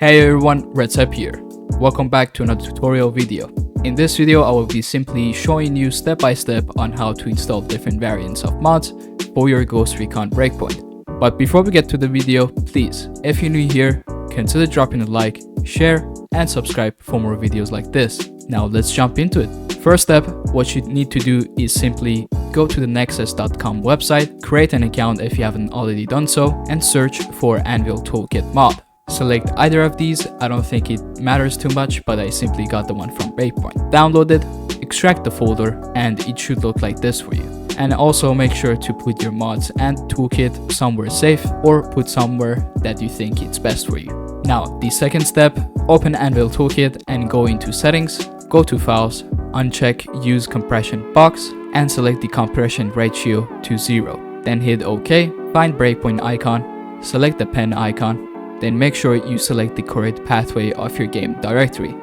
Hey everyone, Redstep here. Welcome back to another tutorial video. In this video, I will be simply showing you step by step on how to install different variants of mods for your Ghost Recon Breakpoint. But before we get to the video, please, if you're new here, consider dropping a like, share, and subscribe for more videos like this. Now let's jump into it. First step, what you need to do is simply go to the nexus.com website, create an account if you haven't already done so, and search for Anvil Toolkit mod. Select either of these. I don't think it matters too much, but I simply got the one from Breakpoint. Download it, extract the folder, and it should look like this for you. And also make sure to put your mods and toolkit somewhere safe or put somewhere that you think it's best for you. Now, the second step, open Anvil Toolkit and go into settings, go to files, uncheck use compression box, and select the compression ratio to 0. Then hit OK, find Breakpoint icon, select the pen icon, then make sure you select the correct pathway of your game directory.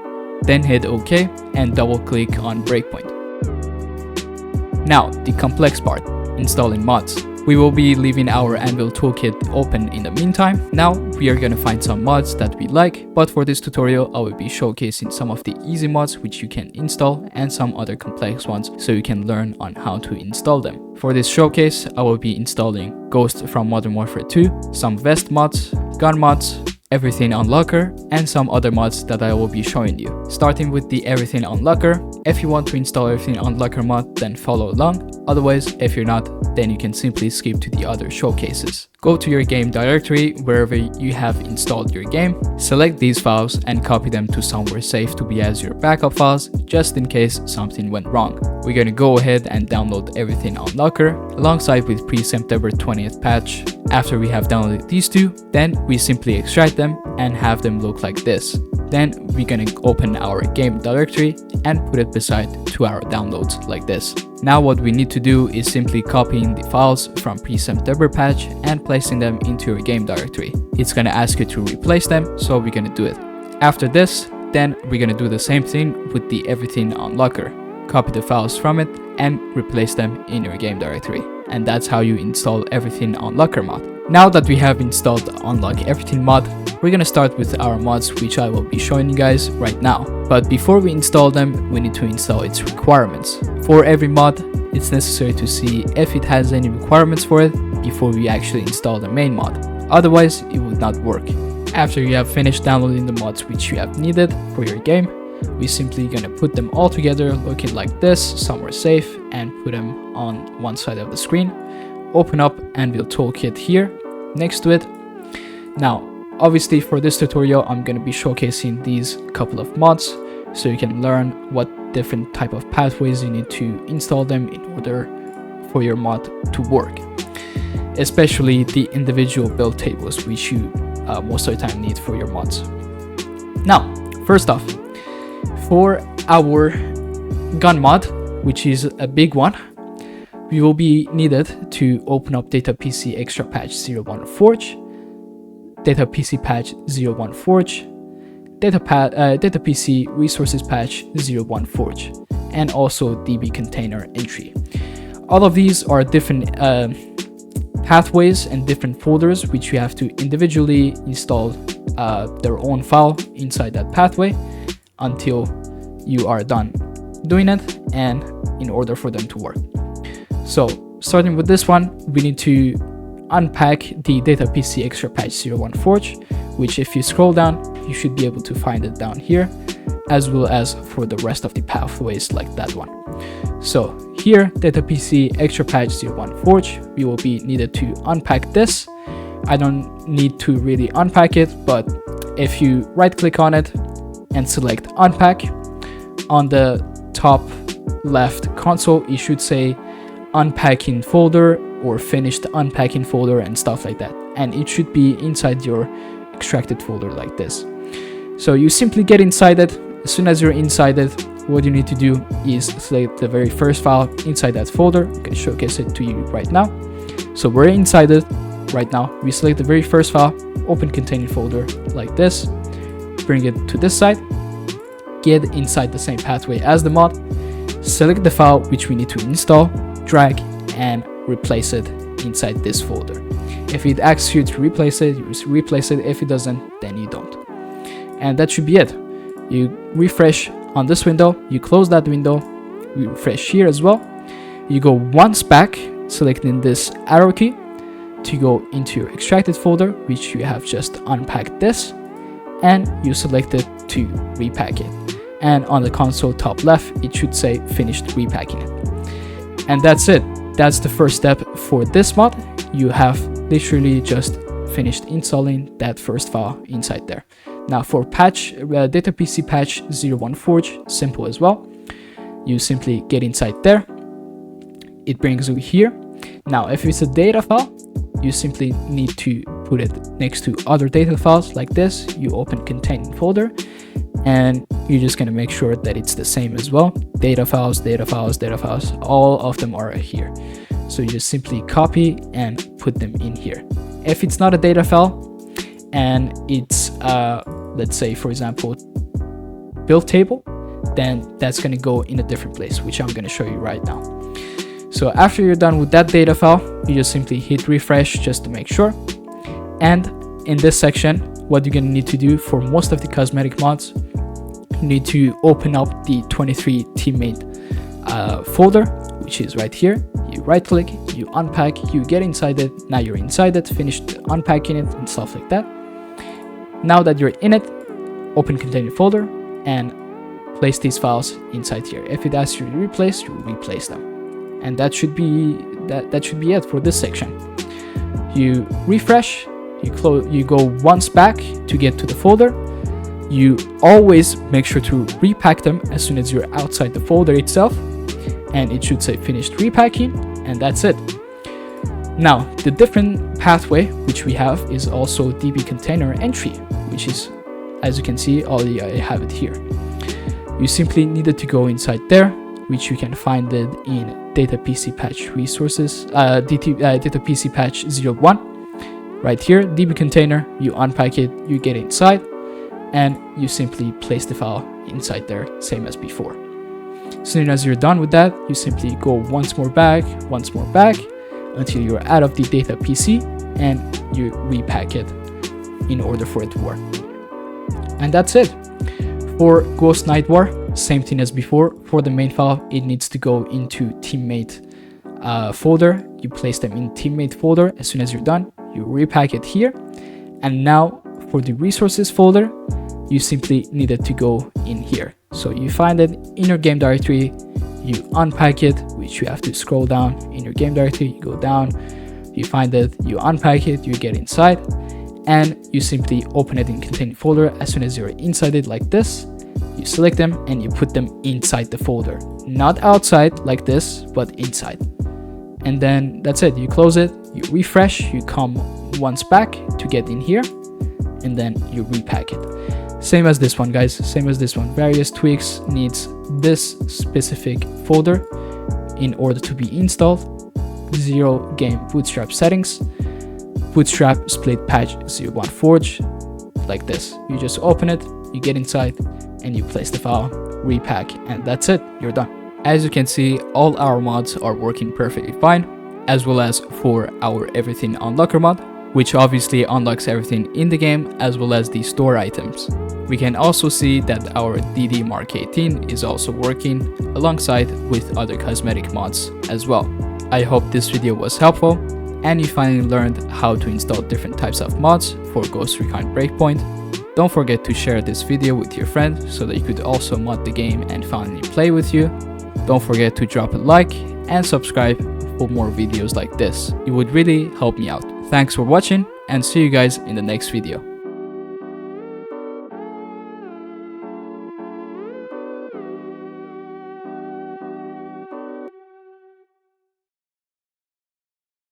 Then hit OK and double click on Breakpoint. Now, the complex part, installing mods. We will be leaving our Anvil Toolkit open in the meantime. Now, we are gonna find some mods that we like, but for this tutorial, I will be showcasing some of the easy mods which you can install and some other complex ones so you can learn on how to install them. For this showcase, I will be installing Ghost from Modern Warfare 2, some vest mods, gun mods, Everything Unlocker, and some other mods that I will be showing you. Starting with the Everything Unlocker. If you want to install Everything Unlocker mod, then follow along. Otherwise, if you're not, then you can simply skip to the other showcases. Go to your game directory wherever you have installed your game, select these files and copy them to somewhere safe to be as your backup files just in case something went wrong. We're gonna go ahead and download Everything Unlocker alongside with pre-September 20th patch. After we have downloaded these two, then we simply extract them and have them look like this. Then we're gonna open our game directory and put it beside to our downloads like this. Now what we need to do is simply copying the files from pre-September patch and placing them into your game directory. It's gonna ask you to replace them, so we're gonna do it. After this, then we're gonna do the same thing with the Everything Unlocker. Copy the files from it and replace them in your game directory. And that's how you install Everything Unlocker mod. Now that we have installed the Unlock Everything mod, we're gonna start with our mods, which I will be showing you guys right now. But before we install them, we need to install its requirements. For every mod, it's necessary to see if it has any requirements for it before we actually install the main mod. Otherwise, it would not work. After you have finished downloading the mods which you have needed for your game, we're simply gonna put them all together looking like this, somewhere safe, and put them on one side of the screen. Open up Anvil Toolkit here, next to it. Now, obviously for this tutorial, I'm gonna be showcasing these couple of mods so you can learn what different type of pathways you need to install them in order for your mod to work. Especially the individual build tables which you most of the time need for your mods. Now, first off, for our gun mod, which is a big one, we will be needed to open up Data PC Extra Patch 01 Forge, Data PC Patch 01 Forge, Data PC Resources Patch 01 Forge, and also DB Container Entry. All of these are different pathways and different folders which you have to individually install their own file inside that pathway until you are done doing it and in order for them to work. So starting with this one, we need to unpack the Data PC Extra Patch 01 Forge, which if you scroll down, you should be able to find it down here, as well as for the rest of the pathways like that one. So here, Data PC Extra Patch 01 Forge, we will be needed to unpack this. I don't need to really unpack it, but if you right click on it and select unpack, on the top left console, it should say unpacking folder or finished unpacking folder and stuff like that. And it should be inside your extracted folder like this. So you simply get inside it. As soon as you're inside it, what you need to do is select the very first file inside that folder. I can showcase it to you right now. So we're inside it right now. We select the very first file, open containing folder like this, bring it to this side, get inside the same pathway as the mod, select the file which we need to install, drag and replace it inside this folder. If it asks you to replace it, you replace it. If it doesn't, then you don't. And that should be it. You refresh on this window, you close that window, you refresh here as well. You go once back, selecting this arrow key to go into your extracted folder, which you have just unpacked this, and you select it to repack it. And on the console top left, it should say finished repacking it. And that's it. That's the first step for this mod. You have literally just finished installing that first file inside there. Now for data PC patch 01 Forge, simple as well. You simply get inside there. It brings you here. Now if it's a data file, you simply need to put it next to other data files like this. You open containing folder, and you're just going to make sure that it's the same as well. Data files, data files, data files, all of them are here. So you just simply copy and put them in here. If it's not a data file and it's let's say for example build table, then that's going to go in a different place, which I'm going to show you right now. So after you're done with that data file, you just simply hit refresh just to make sure. And in this section, what you're going to need to do for most of the cosmetic mods, you need to open up the 23 teammate folder, which is right here. You right click, you unpack, you get inside it. Now you're inside it, finished unpacking it and stuff like that. Now that you're in it, open container folder and place these files inside here. If it asks you to replace, you replace them. And that should be it for this section. You refresh, you go once back to get to the folder. You always make sure to repack them as soon as you're outside the folder itself, and it should say finished repacking, and that's it. Now the different pathway which we have is also DB container entry, which is, as you can see, already I have it here. You simply needed to go inside there, which you can find it in data PC patch resources, data PC patch 01. Right here, DB container, you unpack it, you get inside, and you simply place the file inside there, same as before. As soon as you're done with that, you simply go once more back, until you're out of the data PC, and you repack it in order for it to work. And that's it. For Ghost Night War, same thing as before. For the main file, it needs to go into teammate folder. You place them in teammate folder. As soon as you're done, you repack it here. And now for the resources folder, you simply needed to go in here. So you find it in your game directory, you unpack it, which you have to scroll down in your game directory, you go down, you find it, you unpack it, you get inside, and you simply open it in container folder. As soon as you're inside it like this, you select them and you put them inside the folder, not outside like this, but inside. And then that's it. You close it, you refresh, you come once back to get in here, and then you repack it. Same as this one, guys, same as this one. Various tweaks needs this specific folder in order to be installed. 0 game bootstrap settings, bootstrap split patch 01 Forge, like this. You just open it, you get inside, and you place the file, repack, and that's it, you're done. As you can see, all our mods are working perfectly fine, as well as for our everything unlocker mod, which obviously unlocks everything in the game as well as the store items. We can also see that our DD Mark 18 is also working alongside with other cosmetic mods as well. I hope this video was helpful and you finally learned how to install different types of mods for Ghost Recon Breakpoint. Don't forget to share this video with your friend so that you could also mod the game and finally play with you. Don't forget to drop a like and subscribe for more videos like this. It would really help me out. Thanks for watching and see you guys in the next video.